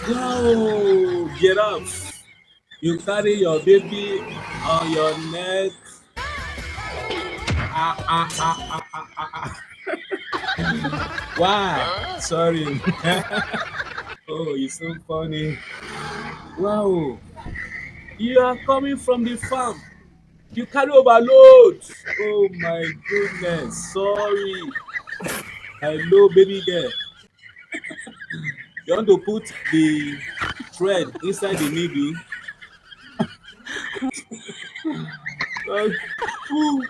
Wow, Giraffe, you carry your baby on your neck. Ah, ah, ah, ah, ah, ah, ah. Why? Sorry. Oh, you're so funny. Wow, you are coming from the farm. You carry overload. Oh my goodness. Sorry. Hello, baby girl. You want to put the thread inside the needle? Uh, Ooh,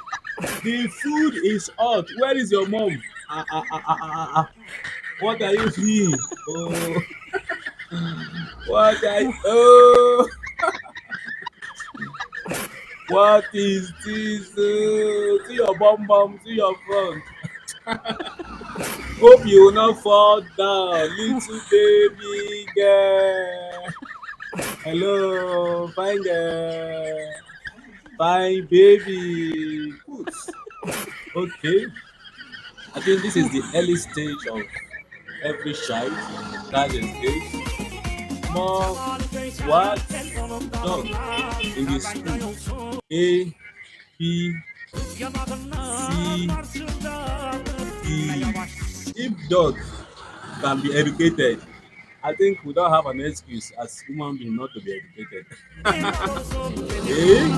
the food is hot. Where is your mom? What are you doing? Oh, what are you? Oh, what is this? See your bum bum, see your front. Hope you will not fall down, little baby girl. Hello, fine girl. Fine baby. Good. Okay. I think this is the early stage of every child. That's the stage. Mom, what? Dog in the school. A, B, C, D. If dog can be educated, I think we don't have an excuse as human being not to be educated. Eh?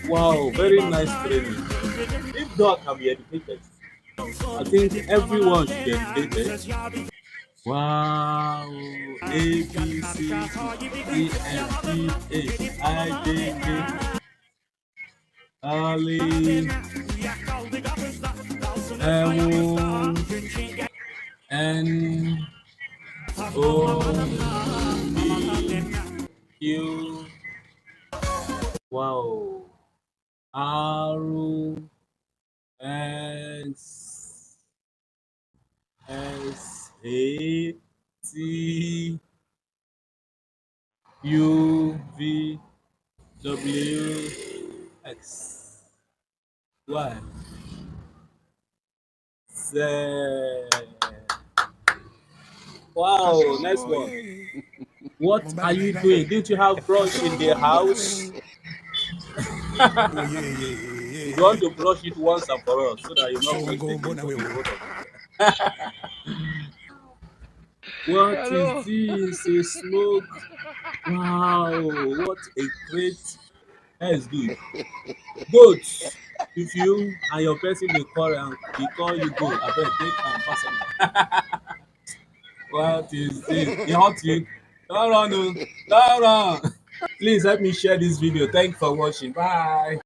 Wow, very nice training. If dog can be educated, I think everyone should be educated. Wow. A, B, C, D, E, F, G, H, I, J, K, Ali, M, N, O, P, Q. Wow. R, S, A, T, U, V, W, X, Y, Z. Wow, nice one. What are you doing? Didn't you have brush in the house? You want to brush it once and for all so that you not waste again for the both of you. What is Hello. this? A smoke? Wow, what a great. That is good. Goats. If you and your person dey call am dey call you goat, abeg take am pass am. What is this? E hurt you? Don't run o, don't run. Please help me share this video. Thank you for watching. Bye.